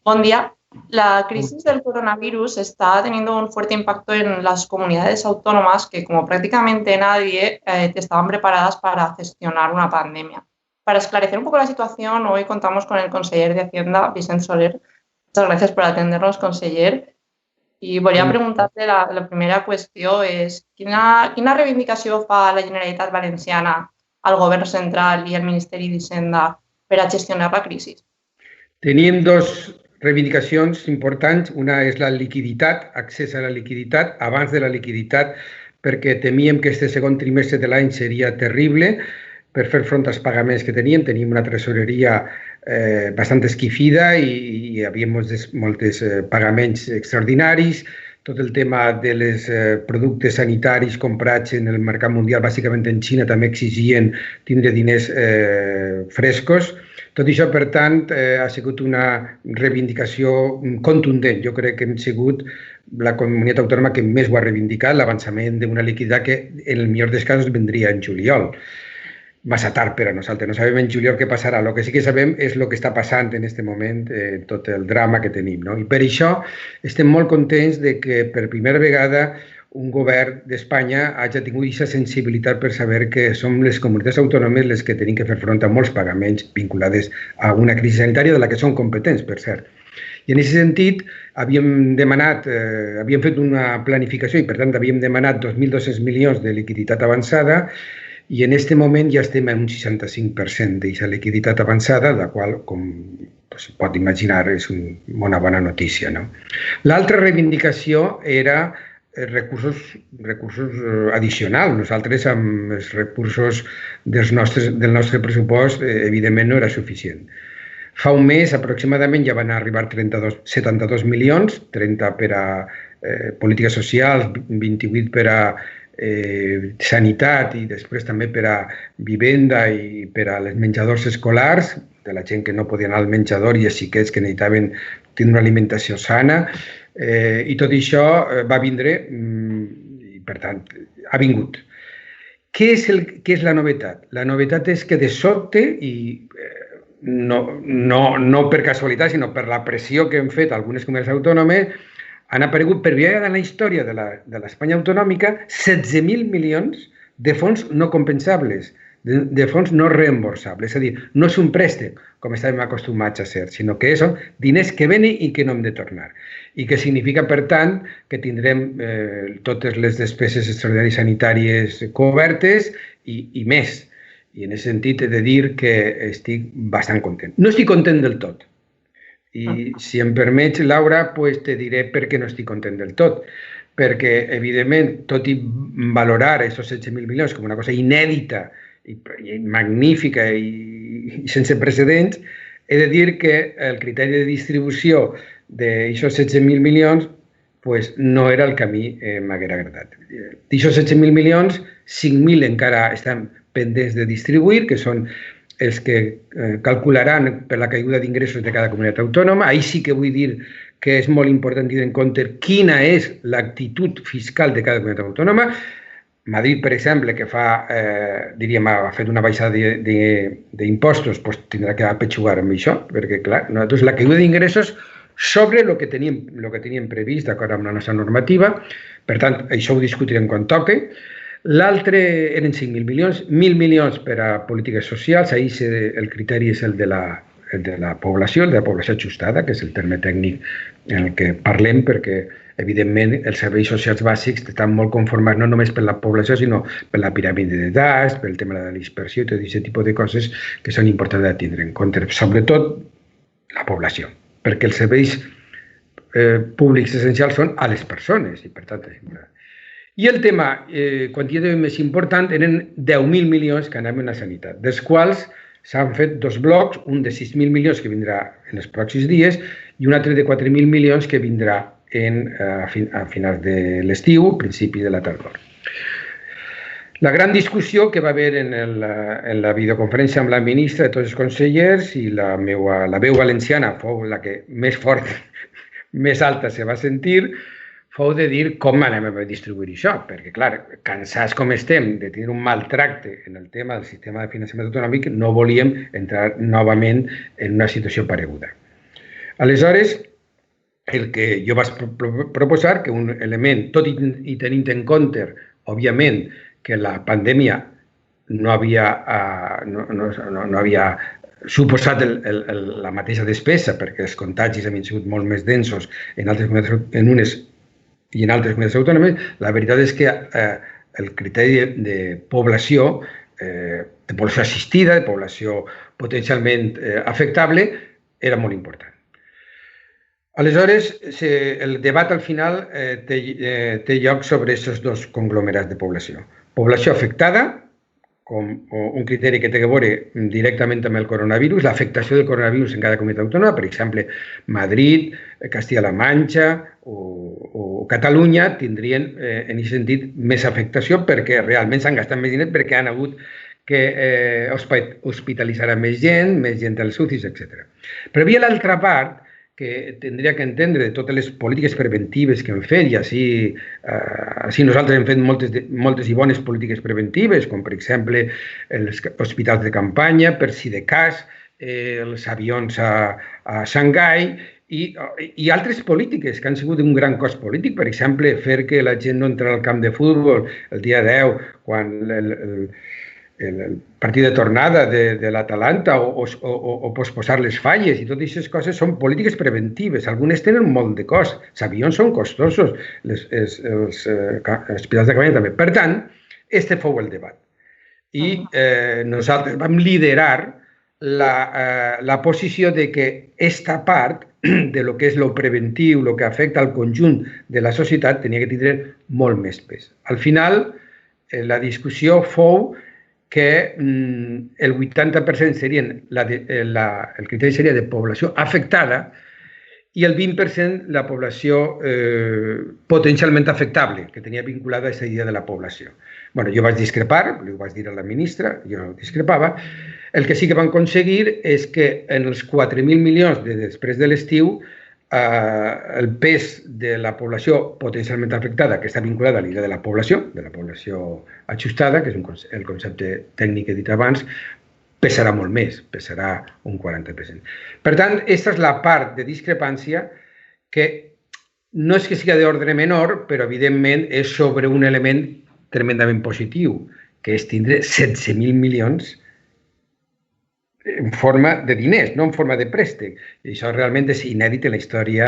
Buen día. La crisis del coronavirus está teniendo un fuerte impacto en las comunidades autónomas que, como prácticamente nadie, estaban preparadas para gestionar una pandemia. Para esclarecer un poco la situación, hoy contamos con el conseller de Hacienda, Vicent Soler. Muchas gracias por atendernos, conseller. I volia preguntar-te, la primera qüestió és quina reivindicació fa la Generalitat Valenciana al Govern central i al Ministeri d'Hisenda per a gestionar la crisi? Teníem dos reivindicacions importants. Una és la liquiditat, accés a la liquiditat, abans de la liquiditat, perquè temíem que este segon trimestre de l'any seria terrible per fer front als pagaments que teníem. Teníem una tresoreria bastant esquifida i hi havia molts pagaments extraordinaris. Tot el tema dels productes sanitaris comprats en el mercat mundial, bàsicament en Xina, també exigien tindre diners frescos. Tot això, per tant, ha sigut una reivindicació contundent. Jo crec que hem sigut la comunitat autònoma que més ho ha reivindicat, l'avançament d'una liquiditat que, en el millor dels casos, vendria en juliol. Massa tard per a nosaltres. No sabem en juliol què passarà. El que sí que sabem és el que està passant en aquest moment, tot el drama que tenim. I per això estem molt contents que per primera vegada un govern d'Espanya hagi tingut aquesta sensibilitat per saber que som les comunitats autònomes les que tenim que fer front a molts pagaments vinculats a una crisi sanitària de la que són competents, per cert. I en aquest sentit havíem fet una planificació i per tant havíem demanat 2.200 milions de liquiditat avançada i en aquest moment ja estem en un 65% d'aquesta liquiditat avançada, la qual, com es pot imaginar, és una bona notícia. L'altra reivindicació era recursos addicionals. Nosaltres, amb els recursos del nostre pressupost, evidentment no era suficient. Fa un mes, aproximadament, ja van arribar 72 milions, 30 per a polítiques socials, 28 per a sanitat i després també per a vivenda i per a les menjadors escolars, de la gent que no podia anar al menjador i els xiquets que necessitaven tenir una alimentació sana. I tot això va vindre i, per tant, ha vingut. Què és la novetat? La novetat és que de sobte, i no per casualitat, sinó per la pressió que hem fet algunes comunitats autònomes, han aparegut per via de la història de l'Espanya autonòmica 16.000 milions de fons no compensables, de fons no reemborsables. És a dir, no és un préstec, com estàvem acostumats a ser, sinó que són diners que venen i que no hem de tornar. I que significa, per tant, que tindrem totes les despeses extraordinàries sanitàries cobertes i més. I en aquest sentit he de dir que estic bastant content. No estic content del tot. I si em permets, Laura, te diré per què no estic content del tot. Perquè, evidentment, tot i valorar aquests 16.000 milions com una cosa inèdita i magnífica i sense precedents, he de dir que el criteri de distribució d'aquests 16.000 milions no era el que a mi m'haguera agradat. D'aquests 16.000 milions, 5.000 encara estan pendents de distribuir, que són els que calcularan per la caiguda d'ingressos de cada comunitat autònoma. Ahir sí que vull dir que és molt important tenir en compte quina és l'actitud fiscal de cada comunitat autònoma. Madrid, per exemple, que ha fet una baixada d'impostos, tindrà que apetxugar amb això, perquè, clar, nosaltres la caiguda d'ingressos sobre el que teníem previst d'acord amb la nostra normativa. Per tant, això ho discutirem quan toqui. L'altre eren 5.000 milions, 1.000 milions per a polítiques socials. Ahir el criteri és el de la població, el de la població ajustada, que és el terme tècnic en el que parlem, perquè, evidentment, els serveis socials bàsics estan molt conformats no només per la població, sinó per la piràmide d'edats, pel tema de la dispersió i tot aquest tipus de coses que són importants de tindre en compte, sobretot la població, perquè els serveis públics essencials són a les persones i, per tant, és important. I el tema quantitativament més important eren 10.000 milions que anaven a sanitat, dels quals s'han fet dos blocs, un de 6.000 milions que vindrà en els pròxims dies i un altre de 4.000 milions que vindrà a finals de l'estiu, principi de la tardor. La gran discussió que va haver en la videoconferència amb la ministra de tots els consellers i la veu valenciana fou la que més fort, més alta se va sentir, fou de dir com anem a distribuir això, perquè, clar, cansats com estem de tenir un maltracte en el tema del sistema de finançament autonòmic, no volíem entrar novament en una situació pareguda. Aleshores, el que jo vaig proposar que un element, tot i tenint en compte, òbviament, que la pandèmia no havia suposat la mateixa despesa perquè els contagis havien sigut molt més densos en unes i en altres comunitats autònomes, la veritat és que el criteri de població assistida, de població potencialment afectable, era molt important. Aleshores, el debat al final té lloc sobre aquests dos conglomerats de població. Població afectada, com un criteri que té a veure directament amb el coronavirus, l'afectació del coronavirus en cada comunitat autònoma, per exemple, Madrid, Castilla-La Manxa o Catalunya tindrien, en aquest sentit, més afectació perquè realment s'han gastat més diners perquè han hagut que hospitalitzar més gent als UCIs, etc. Però hi havia l'altra part que tindria que entendre de totes les polítiques preventives que hem fet, i així nosaltres hem fet moltes i bones polítiques preventives, com per exemple els hospitals de campanya, per si de cas, els avions a Xangai, i altres polítiques que han sigut d'un gran cost polític, per exemple, fer que la gent no entrarà al camp de futbol el dia 10, quan el partit de tornada de l'Atalanta o posposar les falles i totes aquestes coses són polítiques preventives. Algunes tenen molt de cost. Els avions són costosos, els hospitals de campanya també. Per tant, este fou el debat. I nosaltres vam liderar la posició de que aquesta part de lo que és lo preventiu, lo que afecta al conjunt de la societat, tenia que tindre molt més pes. Al final, la discussió fou que el 80% serien, el criteri seria de població afectada i el 20% la població potencialment afectable, que tenia vinculada a aquesta idea de la població. Bé, jo vaig discrepar, li ho vaig dir a la ministra, jo discrepava. El que sí que vam aconseguir és que en els 4.000 milions de després de l'estiu el pes de la població potencialment afectada, que està vinculada a l'idea de la població ajustada, que és el concepte tècnic que he dit abans, pesarà molt més, pesarà un 40%. Per tant, aquesta és la part de discrepància que no és que sigui d'ordre menor, però evidentment és sobre un element tremendament positiu, que és tindre 16.000 milions en forma de diners, no en forma de préstec. I això realment és inèdit en la història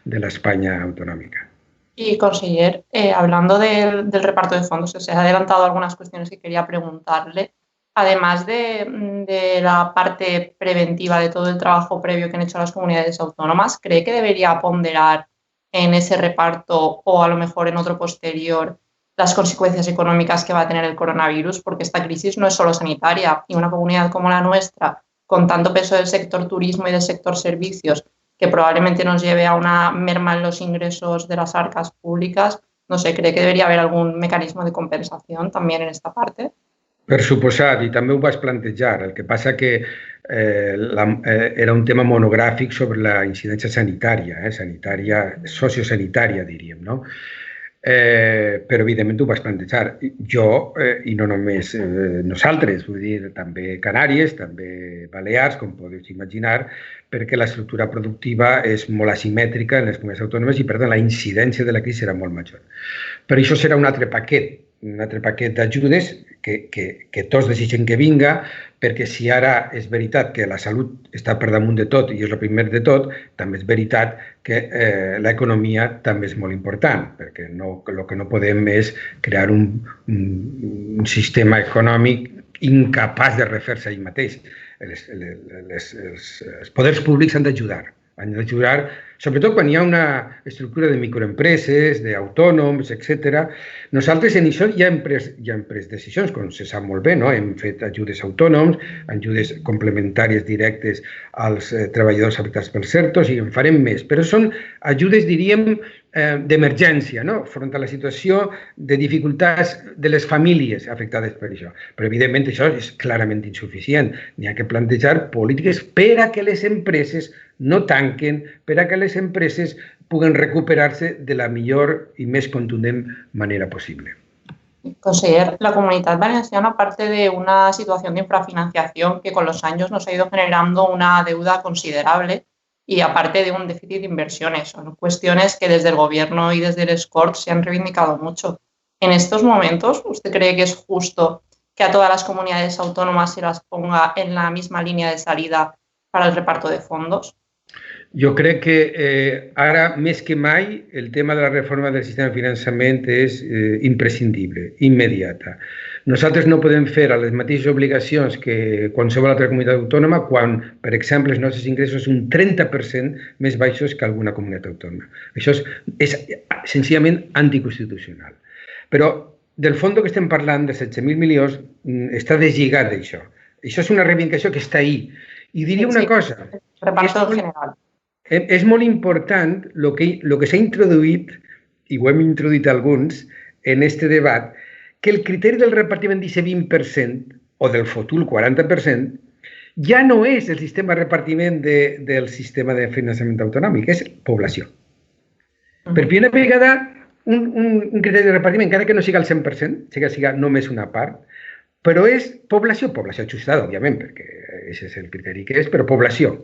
de l'España autonómica. Y, conseller, hablando del reparto de fondos, se ha adelantado algunas cuestiones que quería preguntarle. Además de la parte preventiva de todo el trabajo previo que han hecho las comunidades autónomas, ¿cree que debería ponderar en ese reparto o a lo mejor en otro posterior las consecuencias económicas que va a tener el coronavirus? Porque esta crisis no es solo sanitaria y una comunidad como la nuestra, con tanto peso del sector turismo y del sector servicios, que probablemente nos lleve a una merma en los ingresos de las arcas públicas, no sé, ¿cree que debería haber algún mecanismo de compensación también en esta parte? Per suposat, i també ho vaig plantejar. El que passa que era un tema monogràfic sobre la incidència sanitària, sociosanitària, diríem, no? Però evidentment ho vaig plantejar. Jo, i no només nosaltres, vull dir, també Canàries, també Balears, com podeu imaginar, perquè l'estructura productiva és molt asimètrica en les comunitats autònomes i, per tant, la incidència de la crisi serà molt major. Però això serà un altre paquet d'ajudes que tots desitgen que vinga, perquè si ara és veritat que la salut està per damunt de tot i és el primer de tot, també és veritat que l'economia també és molt important, perquè el que no podem és crear un sistema econòmic incapaç de refer-se ell mateix. Els poders públics han d'ajudar, sobretot quan hi ha una estructura de microempreses, d'autònoms, etc. Nosaltres en això ja hem pres decisions, com se sap molt bé, no? Hem fet ajudes a autònoms, ajudes complementàries directes als treballadors afectats pels ERTOs i en farem més, però són ajudes, diríem, d'emergència, no? Front a la situació de dificultats de les famílies afectades per això. Però, evidentment, això és clarament insuficient. N'hi ha que plantejar polítiques per a que les empreses no tanquen, per a que les empreses puguen recuperar-se de la millor y más contundente manera posible. Conseller, la Comunitat Valenciana parte de una situación de infrafinanciación que con los años nos ha ido generando una deuda considerable y aparte de un déficit de inversiones. Son cuestiones que desde el Gobierno y desde el SCORP se han reivindicado mucho. En estos momentos, ¿usted cree que es justo que a todas las comunidades autónomas se las ponga en la misma línea de salida para el reparto de fondos? Jo crec que ara, més que mai, el tema de la reforma del sistema de finançament és imprescindible, immediata. Nosaltres no podem fer les mateixes obligacions que qualsevol altra comunitat autònoma quan, per exemple, els nostres ingressos són un 30% més baixos que alguna comunitat autònoma. Això és senzillament anticonstitucional. Però del fons que estem parlant, de 16.000 milions, està deslligat d'això. Això és una reivindicació que està ahí. I diria una cosa. Reparto general. És molt important el que s'ha introduït, i ho hem introduït alguns, en aquest debat, que el criteri del repartiment d'aquest 20% o del futur 40% ja no és el sistema de repartiment del sistema de finançament autonòmic, és població. Per primera vegada, un criteri de repartiment, encara que no sigui al 100%, sigui només una part, però és població ajustada, òbviament, perquè aquest és el criteri que és, però població.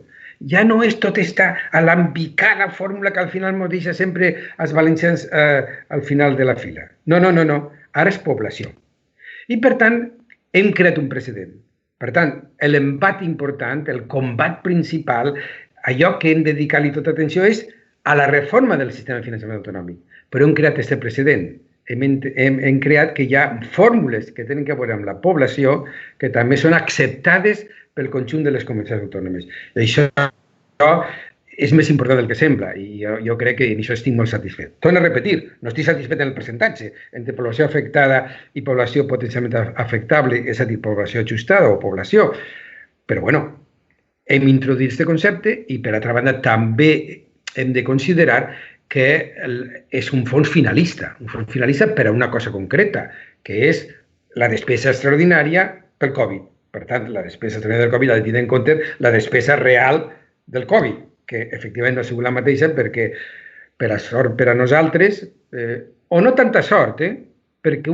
Ja no és tota aquesta alambicada fórmula que al final ens deixa sempre els valencians al final de la fila. No. Ara és població. I, per tant, hem creat un precedent. Per tant, l'embat important, el combat principal, allò que hem de dedicar-li tota atenció és a la reforma del sistema de finançament autonòmic. Però hem creat aquest precedent. Hem creat que hi ha fórmules que tenen a veure amb la població que també són acceptades pel conjunt de les comunitats autònomes. I això és més important del que sembla i jo crec que en això estic molt satisfet. Torno a repetir, no estic satisfet en el percentatge entre població afectada i població potencialment afectable, és a dir, població ajustada o població, però bueno, hem introduït aquest concepte i per altra banda també hem de considerar que és un fons finalista per a una cosa concreta, que és la despesa extraordinària pel Covid. Per tant, la despesa extraordinària del Covid ha de tenir en compte la despesa real del Covid, que efectivament no ha sigut la mateixa perquè, per a sort per a nosaltres, o no tanta sort, perquè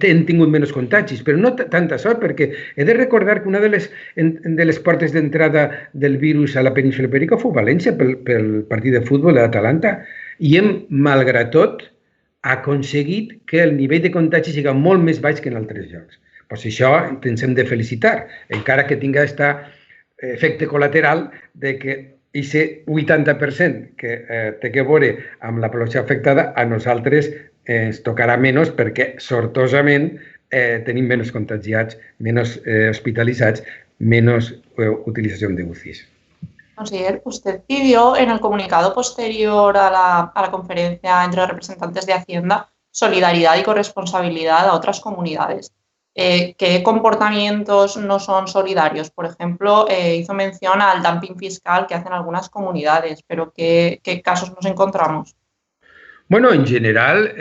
hem tingut menys contagis, però no tanta sort perquè he de recordar que una de les portes d'entrada del virus a la península Ibèrica fou València pel partit de futbol de l'Atalanta i hem, malgrat tot, aconseguit que el nivell de contagi sigui molt més baix que en altres llocs. Per això ens hem de felicitar, encara que tinga aquest efecte col·lateral de que aquest 80% que té a veure amb la població afectada a nosaltres ens tocarà menys perquè, sortosament, tenim menys contagiats, menys hospitalitzats, menys utilización de UCIs. Conseller, usted pidió en el comunicado posterior a la conferencia entre representantes de Hacienda solidaridad y corresponsabilidad a otras comunidades. ¿Qué comportamientos no son solidarios? Por ejemplo, hizo mención al dumping fiscal que hacen algunas comunidades, pero ¿qué casos nos encontramos? Bueno, en general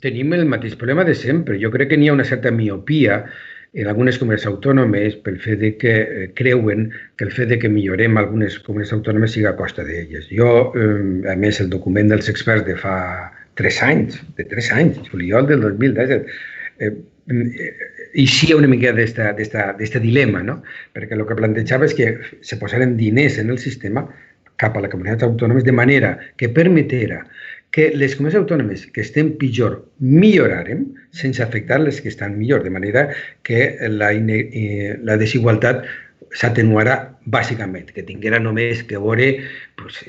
tenim el mateix problema de sempre. Jo crec que n'hi ha una certa miopia en algunes comunitats autònomes pel fet de que creuen que el fet de que millorem algunes comunitats autònomes sigui a costa d'elles. Jo, a més, el document dels experts de fa 3 anys, juliol del 2017, eixia una mica d'aquest dilema, no? Perquè el que plantejava és que se posaren diners en el sistema cap a les comunitats autònomes de manera que permetera que les comunitats autònomes que estem pitjor millorarem sense afectar les que estan millor, de manera que la desigualtat s'atenuarà bàsicament, que tinguera només que veure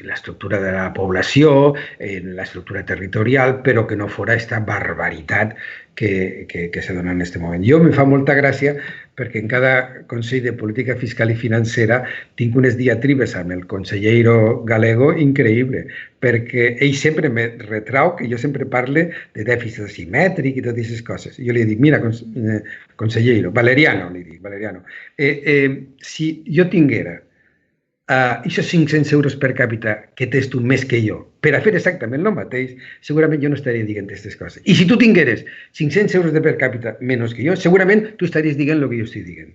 l'estructura de la població, l'estructura territorial, però que no fora aquesta barbaritat que se dona en aquest moment. Jo me fa molta gràcia perquè en cada Consell de Política Fiscal i Financera tinc unes diatribes amb el consellero galego increïble, perquè ell sempre me retrau que jo sempre parle de dèficit asimètric i totes aquestes coses. I jo li dic, mira, consellero, Valeriano, si jo tinguera aquests 500 euros per càpita que tens tu més que jo per a fer exactament el mateix, segurament jo no estaria dient aquestes coses. I si tu tingueres 500 euros de per càpita menys que jo, segurament tu estaries dient el que jo estic dient.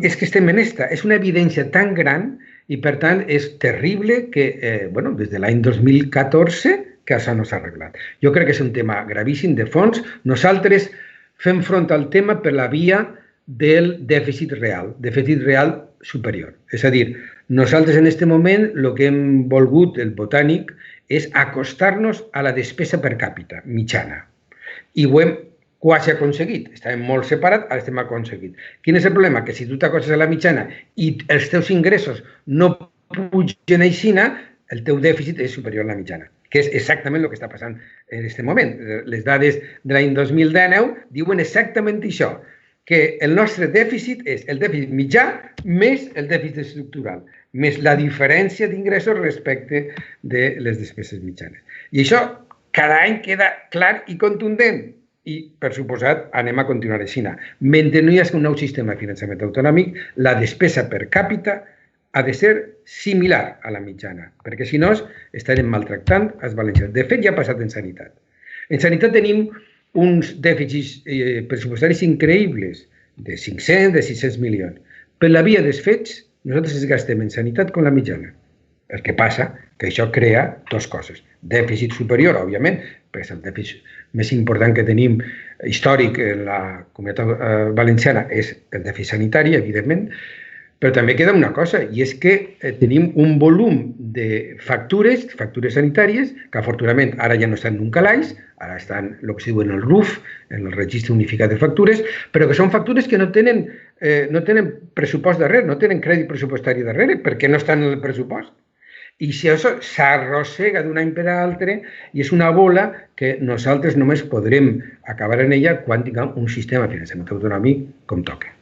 És que estem en esta. És una evidència tan gran i, per tant, és terrible que, des de l'any 2014, que això no s'ha arreglat. Jo crec que és un tema gravíssim de fons. Nosaltres fem front al tema per la via del dèficit real superior. És a dir, Nosaltres, en aquest moment, el que hem volgut, el Botànic, és acostar-nos a la despesa per càpita mitjana. I ho hem quasi aconseguit. Estàvem molt separats, ara estem aconseguit. Quin és el problema? Que si tu t'acostes a la mitjana i els teus ingressos no pugen aixina, el teu dèficit és superior a la mitjana, que és exactament el que està passant en aquest moment. Les dades de l'any 2019 diuen exactament això, que el nostre dèficit és el dèficit mitjà més el dèficit estructural, més la diferència d'ingressos respecte de les despeses mitjanes. I això cada any queda clar i contundent i, per suposat, anem a continuar així. Mentre no hi hagi un nou sistema de finançament autonòmic, la despesa per càpita ha de ser similar a la mitjana, perquè si no estarem maltractant els valencians. De fet, ja ha passat en sanitat. En sanitat tenim uns dèficits pressupostaris increïbles de 500, de 600 milions. Per la via dels fets, nosaltres ens gastem en sanitat com la mitjana. El que passa que això crea dues coses. Dèficit superior, òbviament, perquè és el dèficit més important que tenim històric en la comunitat valenciana és el dèficit sanitari, evidentment, però també queda una cosa, i és que tenim un volum de factures sanitàries, que afortunadament ara ja no estan en un calaix, ara estan el que es diu en el RUF, en el Registre Unificat de Factures, però que són factures que no tenen pressupost darrere, no tenen crèdit pressupostari darrere, perquè no estan en el pressupost. I si això s'arrossega d'un any per a l'altre i és una bola que nosaltres només podrem acabar en ella quan tinguem un sistema de finançament autonòmic com toca.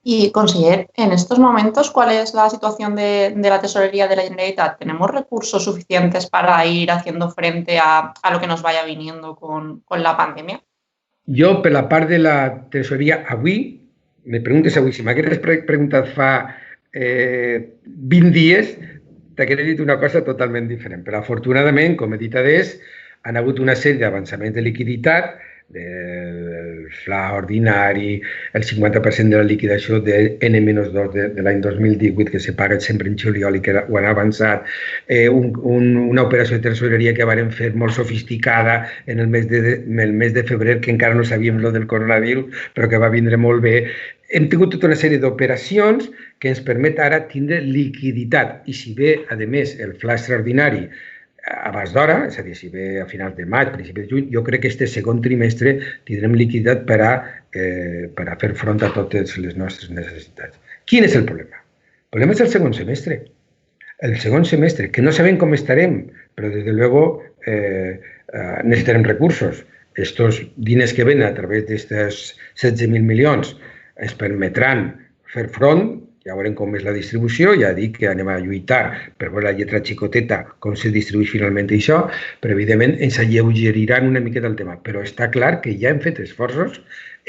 Y, conseller, en estos momentos, ¿cuál es la situación de la tesorería de la Generalitat? ¿Tenemos recursos suficientes para ir haciendo frente a lo que nos vaya viniendo con la pandemia? Jo, per la part de la tesoreria, avui, me preguntes avui, si m'hagués preguntat fa 20 dies, t'hagués dit una cosa totalment diferent. Però, afortunadament, com he dit adés, han hagut una sèrie d'avançaments de liquiditat, del fla ordinari, el 50% de la liquidació de N-2 de l'any 2018 que se paga sempre en juliol i que ho han avançat, una operació de tesoreria que van fer molt sofisticada en el mes de febrer, que encara no sabíem lo del coronavirus, però que va vindre molt bé. Hem tingut tota una sèrie d'operacions que ens permet ara tindre liquiditat i si bé, a més, el fla extraordinari abans d'hora, és a dir, si ve a finals de maig, principis de juny, jo crec que aquest segon trimestre tindrem liquiditat per a fer front a totes les nostres necessitats. Quin és el problema? El problema és el segon semestre. El segon semestre, que no sabem com estarem, però des de luego necessitarem recursos. Estos diners que venen a través d'estos 16.000 milions ens permetran fer front. Ja veurem com és la distribució, ja dic que anem a lluitar per veure la lletra xicoteta com se distribueix finalment això, però evidentment ens alleugeriran una miqueta el tema. Però està clar que ja hem fet esforços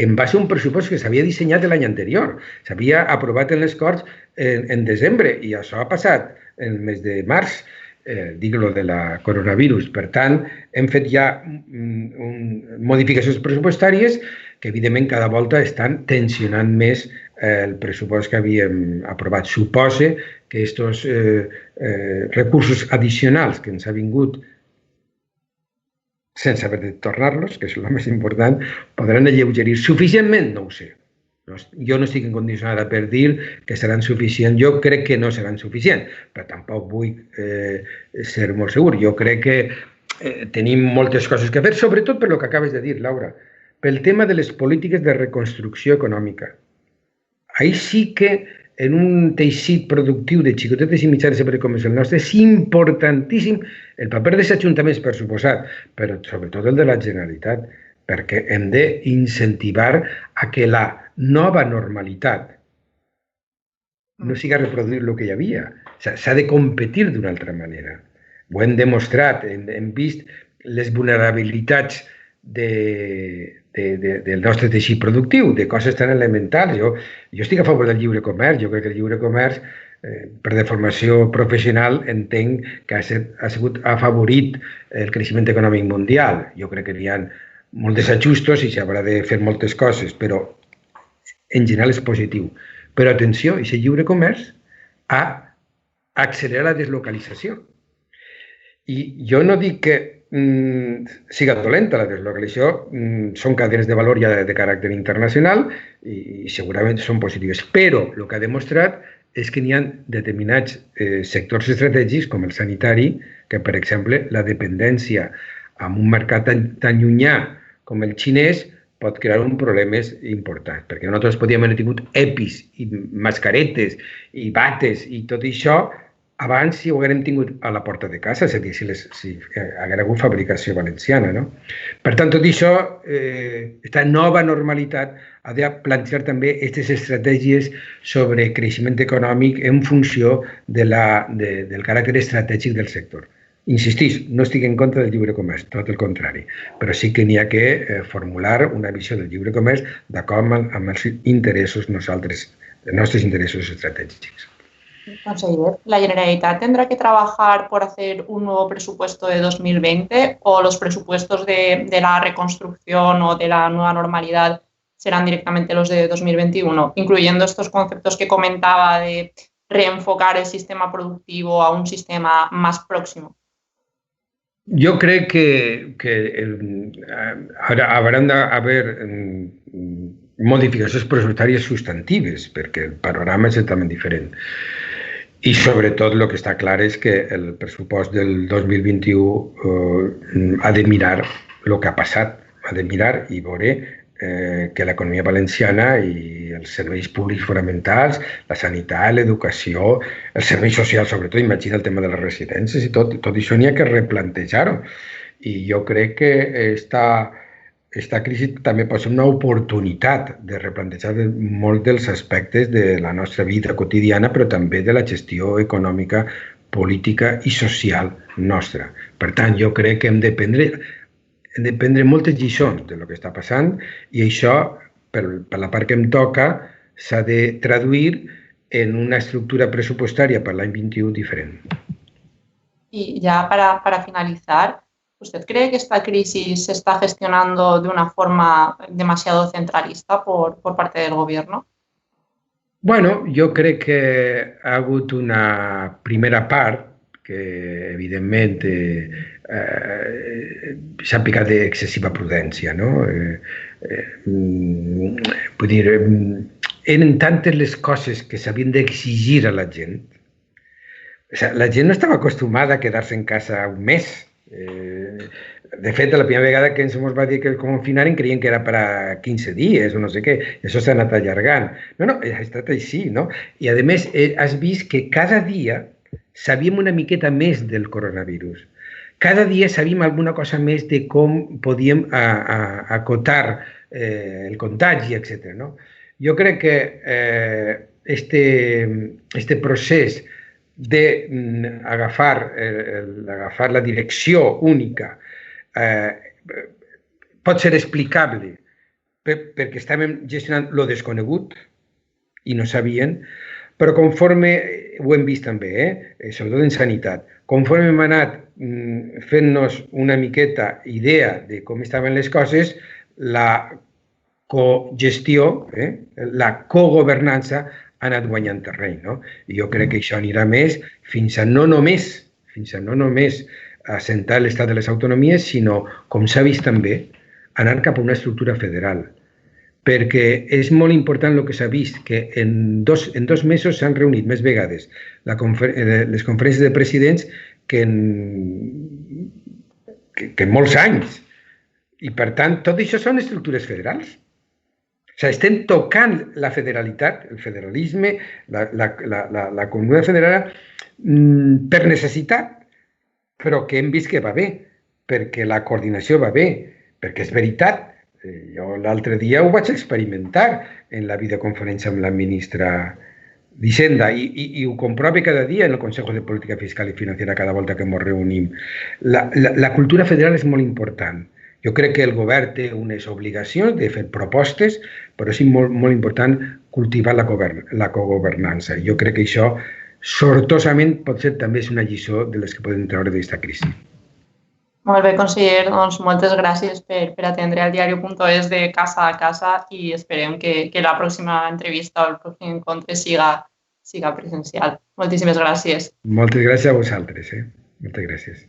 en base a un pressupost que s'havia dissenyat l'any anterior. S'havia aprovat en les Corts en desembre i això ha passat el mes de març, dic-lo de la coronavirus. Per tant, hem fet ja modificacions pressupostàries que evidentment cada volta estan tensionant més el pressupost que havíem aprovat. Suposa que aquests recursos addicionals que ens ha vingut sense haver de tornar-los, que és el més important, podran alleugerir suficientment, no ho sé. Jo no estic en condicionada per dir que seran suficients. Jo crec que no seran suficients, però tampoc vull ser molt segur. Jo crec que tenim moltes coses que fer, sobretot per el que acabes de dir, Laura, pel tema de les polítiques de reconstrucció econòmica. Ahí sí que en un teixit productiu de xicotetes i mitjanes com és el nostre és importantíssim el paper dels ajuntaments, per suposat, però sobretot el de la Generalitat, perquè hem d'incentivar a que la nova normalitat no siga reproduir el que hi havia. S'ha de competir d'una altra manera. Ho hem demostrat, hem vist les vulnerabilitats del nostre teixit productiu, de coses tan elementals. Jo estic a favor del lliure comerç. Jo crec que el lliure comerç, per de formació professional, entenc que ha sigut afavorit el creixement econòmic mundial. Jo crec que hi ha molts desajustos i s'haurà de fer moltes coses, però en general és positiu. Però atenció, aquest lliure comerç ha accelerat la deslocalització. I jo no dic que siga dolenta la deslocalització, són cadenes de valor ja de caràcter internacional i segurament són positives, però el que ha demostrat és que n'hi ha determinats sectors estratègics, com el sanitari, que, per exemple, la dependència amb un mercat tan llunyà com el xinès pot crear uns problemes importants, perquè nosaltres podíem haver tingut EPIs i mascaretes i bates i tot això abans si ho haguérem tingut a la porta de casa, és a dir, si haguera hagut fabricació valenciana. No? Per tant, tot això, aquesta nova normalitat ha de plantejar també aquestes estratègies sobre creixement econòmic en funció del caràcter estratègic del sector. Insistís, no estic en contra del lliure comerç, tot el contrari, però sí que n'hi ha que formular una visió del lliure comerç d'acord amb els interessos els nostres interessos estratègics. Conseller, ¿la Generalitat tendrá que trabajar por hacer un nuevo presupuesto de 2020 o los presupuestos de la reconstrucción o de la nueva normalidad serán directamente los de 2021, incluyendo estos conceptos que comentaba de reenfocar el sistema productivo a un sistema más próximo? Jo crec que hauran d'haver modificacions pressupostàries substantives, perquè el panorama és totalment diferent. I sobretot el que està clar és que el pressupost del 2021 ha de mirar el que ha passat, ha de mirar i veure que l'economia valenciana i els serveis públics fonamentals, la sanitat, l'educació, els serveis socials, sobretot, imagina el tema de les residències i tot això n'hi ha que replantejar-ho. I jo crec que aquesta crisi també pot ser una oportunitat de replantejar molts dels aspectes de la nostra vida quotidiana, però també de la gestió econòmica, política i social nostra. Per tant, jo crec que hem de prendre moltes lliçons del que està passant i això, per la part que em toca, s'ha de traduir en una estructura pressupostària per l'any 21 diferent. Y ya para finalizar, ¿usted cree que esta crisis se está gestionando de una forma demasiado centralista por parte del gobierno? Bueno, jo crec que ha hagut una primera part que, evidentment, s'ha picat d'excessiva prudència. No? Vull dir, eren tantes les coses que s'havien d'exigir a la gent. La gent no estava acostumada a quedar-se en casa un mes. De fet, la primera vegada que ens va dir que el confinaren creien que era per a 15 dies o no sé què. Això s'ha anat allargant. No, ha estat així, no? I, a més, has vist que cada dia sabíem una miqueta més del coronavirus. Cada dia sabíem alguna cosa més de com podíem acotar el contagi, etc. No? Jo crec que este procés d'agafar la direcció única pot ser explicable perquè estàvem gestionant lo desconegut i no sabien, però conforme, ho hem vist també, sobretot en sanitat, conforme hem anat fent-nos una miqueta idea de com estaven les coses, la cogestió, la cogovernança ha anat guanyant terreny. No? I jo crec que això anirà més fins a no només assentar l'estat de les autonomies, sinó, com s'ha vist també, anar cap a una estructura federal. Perquè és molt important el que s'ha vist, que en dos mesos s'han reunit més vegades les conferències de presidents que en molts anys. I, per tant, tot això són estructures federals. O sigui, estem tocant la federalitat, el federalisme, la comunitat federal per necessitat, però que hem vist que va bé, perquè la coordinació va bé, perquè és veritat. Jo l'altre dia ho vaig experimentar en la videoconferència amb la ministra d'Hisenda i ho comprove cada dia en el Consejo de Política Fiscal i Financiera cada volta que ens reunim. La cultura federal és molt important. Jo crec que el govern té unes obligacions de fer propostes, però és molt important cultivar la cogovernança. Jo crec que això, sortosament, pot ser també una lliçó de les que podem treure d'aquesta crisi. Molt bé, conseller, doncs moltes gràcies per atendre el diario.es de casa a casa i esperem que la pròxima entrevista o el pròxim encontre siga presencial. Moltíssimes gràcies. Moltes gràcies a vosaltres. Moltes gràcies.